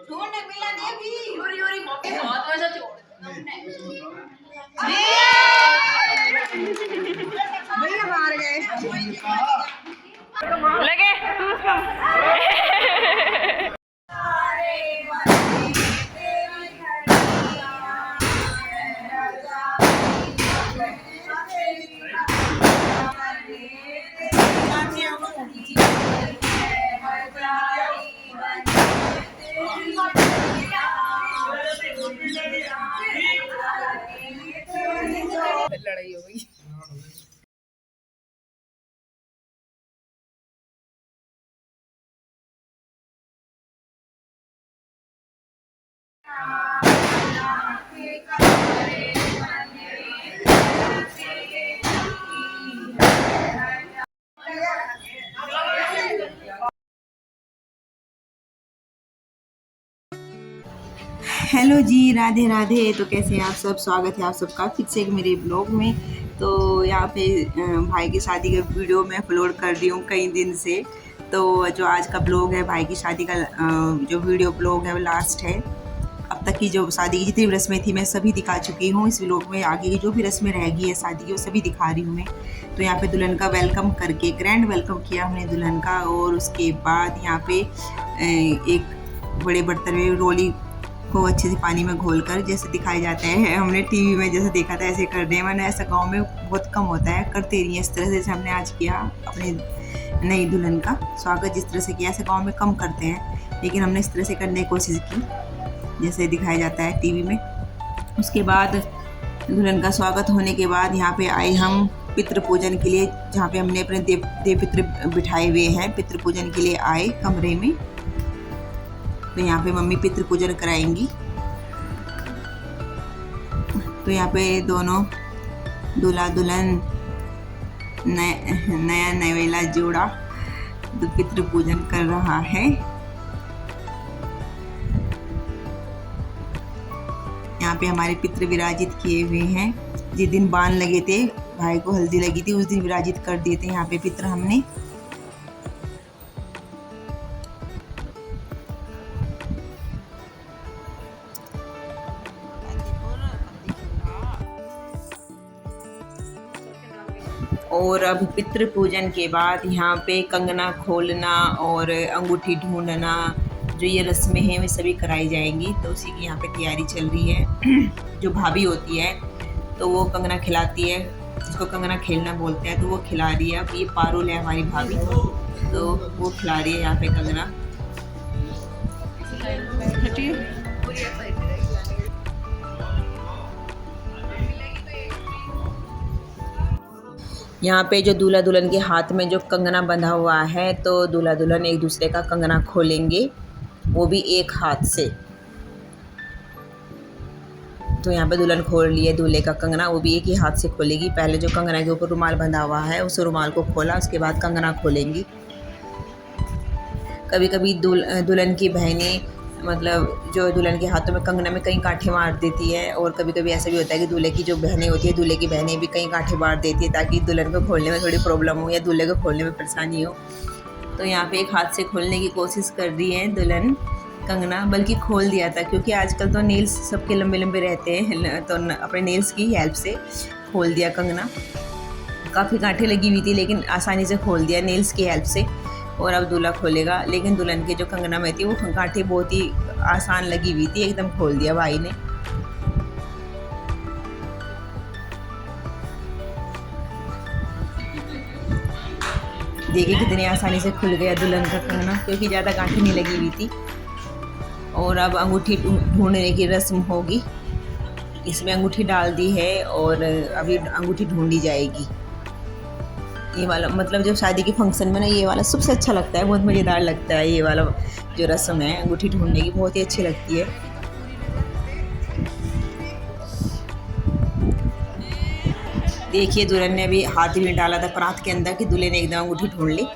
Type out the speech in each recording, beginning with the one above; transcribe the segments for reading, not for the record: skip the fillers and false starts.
ढूंढ मिला नहीं अभी योरी योरी मम्मी बहुत वैसा छोड़ भैया हार गए लगे लड़ाई हो गई। हेलो जी, राधे राधे। तो कैसे हैं आप सब? स्वागत है आप सबका फिर से एक मेरे ब्लॉग में। तो यहाँ पे भाई की शादी का वीडियो मैं अपलोड कर रही हूँ कई दिन से। तो जो आज का ब्लॉग है भाई की शादी का, जो वीडियो ब्लॉग है वो लास्ट है। अब तक की जो शादी की जितनी रस्में थी मैं सभी दिखा चुकी हूँ इस व्लॉग में। आगे की जो भी रस्में रह गई है शादी की वो सभी दिखा रही हूँ मैं। तो यहाँ पे दुल्हन का वेलकम करके ग्रैंड वेलकम किया हमने दुल्हन का, और उसके बाद यहाँ पे एक बड़े बर्तन में रोली को अच्छे से पानी में घोलकर जैसे दिखाए जाते हैं, हमने टीवी में जैसे देखा था ऐसे कर रहे हैं। मैंने ऐसा गांव में बहुत कम होता है, करते नहीं है इस तरह से जैसे हमने आज किया अपने नई दुल्हन का स्वागत। जिस तरह से किया ऐसे गांव में कम करते हैं, लेकिन हमने इस तरह से करने की कोशिश की जैसे दिखाया जाता है टीवी में। उसके बाद दुल्हन का स्वागत होने के बाद यहाँ पे आए हम पितृ पूजन के लिए, जहाँ पे हमने अपने देव पितृ बिठाए हुए हैं। पितृ पूजन के लिए आए कमरे में। तो यहाँ पे मम्मी पितृ पूजन कराएंगी। तो यहाँ पे दोनों दूल्हा दुल्हन नया नवेला जोड़ा पितृ पूजन कर रहा है। यहाँ पे हमारे पितृ विराजित किए हुए हैं। जिस दिन बाण लगे थे, भाई को हल्दी लगी थी, उस दिन विराजित कर दिए थे यहाँ पे पितृ हमने। और अब पितृ पूजन के बाद यहाँ पे कंगना खोलना और अंगूठी ढूंढना, जो ये रस्में हैं वे सभी कराई जाएंगी। तो उसी की यहाँ पे तैयारी चल रही है। जो भाभी होती है तो वो कंगना खिलाती है, जिसको कंगना खेलना बोलते हैं, तो वो खिला रही है। अब ये पारुल है हमारी भाभी, तो वो खिला रही है यहाँ पे कंगना। यहाँ पे जो दूल्हा दुल्हन के हाथ में जो कंगना बंधा हुआ है, तो दूल्हा दुल्हन एक दूसरे का कंगना खोलेंगे, वो भी एक हाथ से। तो यहाँ पे दुल्हन खोल लिए दूल्हे का कंगना, वो भी एक ही हाथ से खोलेगी। पहले जो कंगना के ऊपर रुमाल बंधा हुआ है उस रुमाल को खोला, उसके बाद कंगना खोलेंगी। कभी कभी दुल्हन की बहनें, मतलब जो दुल्हन के हाथों में कंगना में कई कांठे मार देती है, और कभी कभी ऐसा भी होता है कि दूल्हे की जो बहनें होती है, दूल्हे की बहनें भी कई कांठे मार देती है, ताकि दुल्हन को खोलने में थोड़ी प्रॉब्लम हो या दूल्हे को खोलने में परेशानी हो। तो यहाँ पे एक हाथ से खोलने की कोशिश कर रही है दुल्हन कंगना, बल्कि खोल दिया था, क्योंकि आजकल तो नेल्स सबके लंबे लंबे रहते हैं, तो अपने नेल्स की हेल्प से खोल दिया कंगना। काफ़ी कांठे लगी हुई थी, लेकिन आसानी से खोल दिया नेल्स की हेल्प से। और अब दूल्हा खोलेगा, लेकिन दुल्हन के जो कंगना में थी वो कांठे बहुत ही आसान लगी हुई थी, एकदम खोल दिया भाई ने। देखिए कितनी आसानी से खुल गया दुल्हन का कंगना, क्योंकि ज़्यादा गांठें नहीं लगी हुई थी। और अब अंगूठी ढूंढने की रस्म होगी। इसमें अंगूठी डाल दी है और अभी अंगूठी ढूंढी जाएगी। ये वाला मतलब जब शादी के फंक्शन में ना, ये वाला सबसे अच्छा लगता है, बहुत मज़ेदार लगता है। ये वाला जो रस्म है अंगूठी ढूंढने की, बहुत ही अच्छी लगती है। देखिए दुल्हन ने अभी हाथ भी डाला था परात के अंदर कि दूल्हे ने एकदम अंगूठी ढूंढ ली।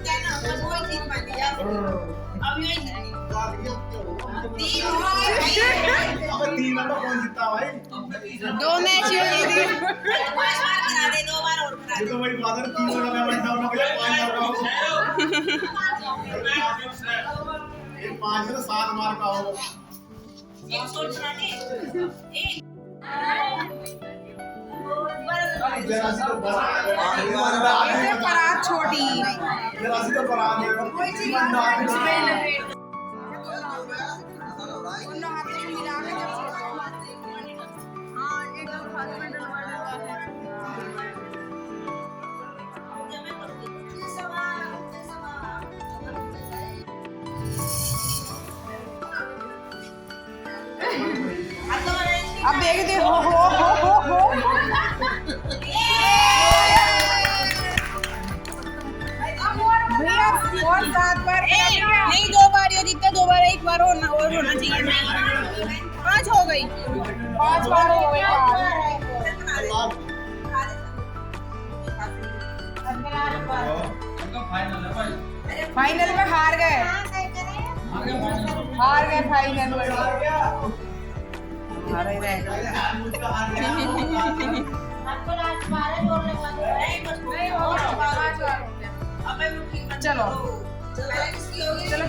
होता है ना, बस वही चीज मानी जाती है। अब यही दो मैच हो गई थी। 5 बार करा दे, 2 बार और करा दे। तो वही बात है, 3 बार मैं बनता हूं ना भैया, 5 बार का हो। 5 में 7 बार का हो। एक शॉट बना दे। एक परात छोटी, जरासी तो परात है, कोई चीज अब देख दे हो भैया और 7 बार नहीं, 2 बार ये जीतते, 2 बार, 1 बार और होना चाहिए। 5 हो गई, 5 बार हो गई। फाइनल में हार गए फाइनल में। चलो चलो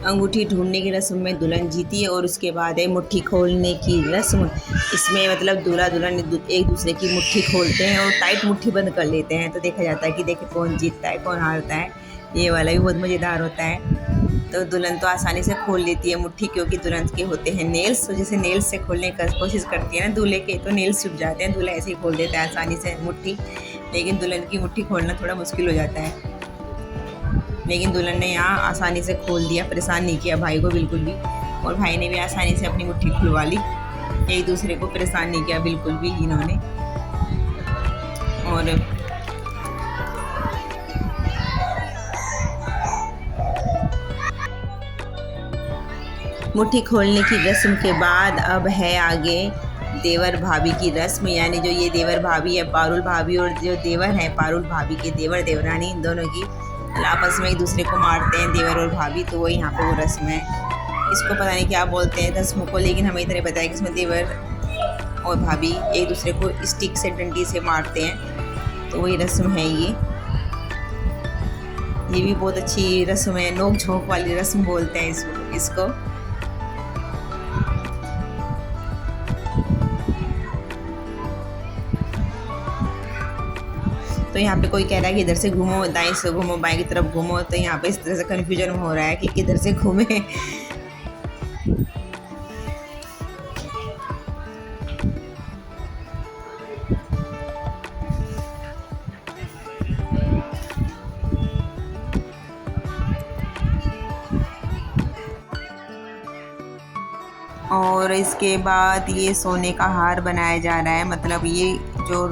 अंगूठी ढूंढने की रस्म में दुल्हन जीती है और उसके बाद है मुट्ठी खोलने की रस्म। इसमें मतलब दूल्हा दुल्हन एक दूसरे की मुट्ठी खोलते हैं और टाइट मुट्ठी बंद कर लेते हैं, तो देखा जाता है कि देखे कौन जीतता है कौन हारता है। ये वाला भी बहुत मज़ेदार होता है। तो दुल्हन तो आसानी से खोल लेती है मुट्ठी, क्योंकि दुल्हन के होते हैं नेल्स, तो जैसे नेल्स से खोलने की कोशिश करती है ना दूल्हे के, तो नेल्स छुप जाते हैं। दूल्हा ऐसे ही खोल देता है आसानी से मुट्ठी, लेकिन दुल्हन की मुट्ठी खोलना थोड़ा मुश्किल हो जाता है। लेकिन दुल्हन ने यहाँ आसानी से खोल दिया, परेशान नहीं किया भाई को बिल्कुल भी, और भाई ने भी आसानी से अपनी मुट्ठी खुलवा ली। एक दूसरे को परेशान नहीं किया बिल्कुल भी इन्होंने। और मुट्ठी खोलने की रस्म के बाद अब है आगे देवर भाभी की रस्म, यानी जो ये देवर भाभी है पारुल भाभी, और जो देवर हैं पारुल भाभी के देवर देवरानी, इन दोनों की आपस में एक दूसरे को मारते हैं देवर और भाभी। तो वो यहाँ पे वो रस्म है, इसको पता नहीं क्या बोलते हैं रस्म को, लेकिन हमें इतना पता है कि इसमें देवर और भाभी एक दूसरे को स्टिक से डंडी से मारते हैं, तो वही रस्म है ये भी बहुत अच्छी रस्म है, नोक झोंक वाली रस्म बोलते हैं इसको। तो यहाँ पे कोई कह रहा है कि इधर से घूमो, दाएं से घूमो, बाएं की तरफ घूमो, तो यहाँ पे इस तरह से कन्फ्यूजन हो रहा है कि किधर से घूमे। और इसके बाद ये सोने का हार बनाया जा रहा है, मतलब ये जो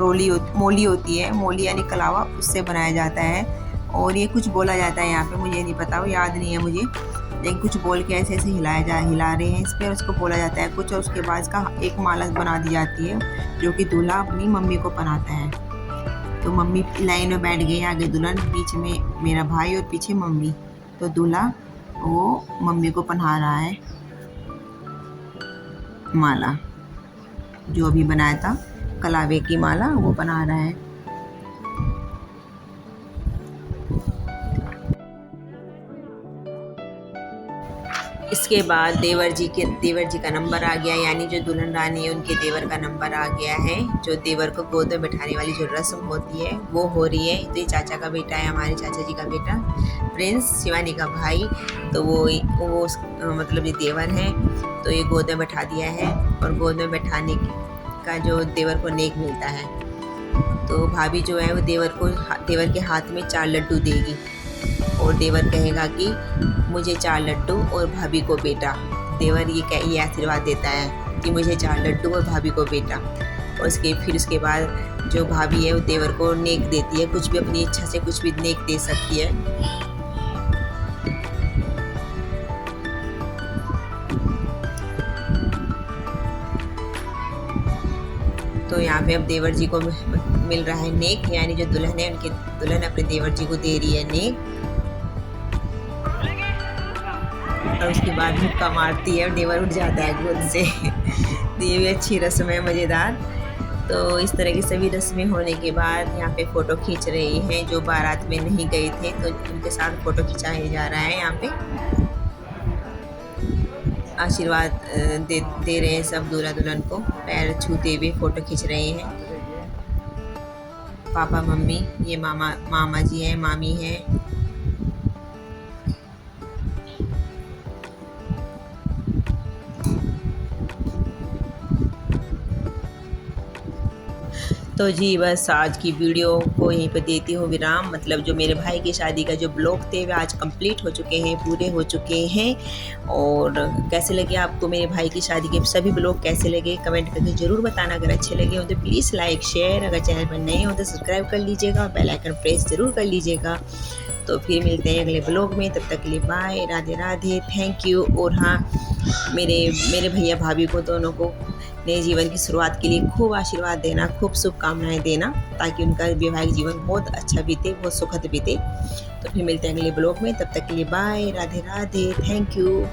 मोली होती है, मोली यानी कलावा, उससे बनाया जाता है। और ये कुछ बोला जाता है यहाँ पे, मुझे नहीं पता, वो याद नहीं है मुझे, लेकिन कुछ बोल के ऐसे ऐसे हिला रहे हैं इस पर, उसको बोला जाता है कुछ। और उसके बाद इसका एक माला बना दी जाती है, जो कि दूल्हा अपनी मम्मी को पहनाता है। तो मम्मी लाइन में बैठ गई, आगे दुल्हन, बीच में मेरा भाई और पीछे मम्मी। तो दूल्हा वो मम्मी को पहना रहा है माला, जो अभी बनाया था कलावे की माला, वो बना रहा है। इसके बाद देवर जी का नंबर आ गया, यानी जो दुल्हन रानी है उनके देवर का नंबर आ गया है। जो देवर को गोद में बैठाने वाली जो रस्म होती है वो हो रही है। तो ये चाचा का बेटा है, हमारे चाचा जी का बेटा प्रिंस, शिवानी का भाई। तो वो मतलब ये देवर है, तो ये गोद में बैठा दिया है। और गोद में बैठाने का जो देवर को नेक मिलता है, तो भाभी जो है वो देवर के हाथ में 4 लड्डू देगी, और देवर कहेगा कि मुझे 4 लड्डू और भाभी को बेटा। देवर ये आशीर्वाद देता है कि मुझे 4 लड्डू और भाभी को बेटा। और उसके बाद जो भाभी है वो देवर को नेक देती है, कुछ भी अपनी इच्छा से कुछ भी नेक दे सकती है। तो तो यहाँ पे अब देवर जी को मिल रहा है नेक, यानी जो दुल्हन है उनकी दुल्हन अपने देवर जी को दे रही है नेक। और उसके बाद मुक्का मारती है और देवर उठ जाता है गोद से। तो ये भी अच्छी रस्म है, मज़ेदार। तो इस तरह की सभी रस्में होने के बाद यहाँ पे फ़ोटो खींच रहे हैं जो बारात में नहीं गए थे, तो उनके साथ फ़ोटो खिंचाया जा रहा है। यहाँ पे आशीर्वाद दे रहे हैं सब दूल्हा दुल्हन को, पैर छूते हुए फ़ोटो खींच रहे हैं। पापा मम्मी, ये मामा जी हैं, मामी हैं। तो जी बस आज की वीडियो को यहीं पर देती हूँ विराम। मतलब जो मेरे भाई की शादी का जो ब्लॉग थे वे आज कंप्लीट हो चुके हैं, पूरे हो चुके हैं। और कैसे लगे आपको मेरे भाई की शादी के सभी ब्लॉग, कैसे लगे कमेंट करके ज़रूर बताना। अगर अच्छे लगे हो तो प्लीज़ लाइक शेयर, अगर चैनल पर नए हो तो सब्सक्राइब कर लीजिएगा और बेल आइकन प्रेस ज़रूर कर लीजिएगा। तो फिर मिलते हैं अगले ब्लॉग में, तब तक के लिए bye, Radhe Radhe, thank you. और हाँ, मेरे भैया भाभी को दोनों को नए जीवन की शुरुआत के लिए खूब आशीर्वाद देना, खूब शुभकामनाएं देना, ताकि उनका वैवाहिक जीवन बहुत अच्छा बीते, बहुत सुखद बीते। तो फिर मिलते हैं अगले ब्लॉग में, तब तक के लिए bye, Radhe Radhe, thank you.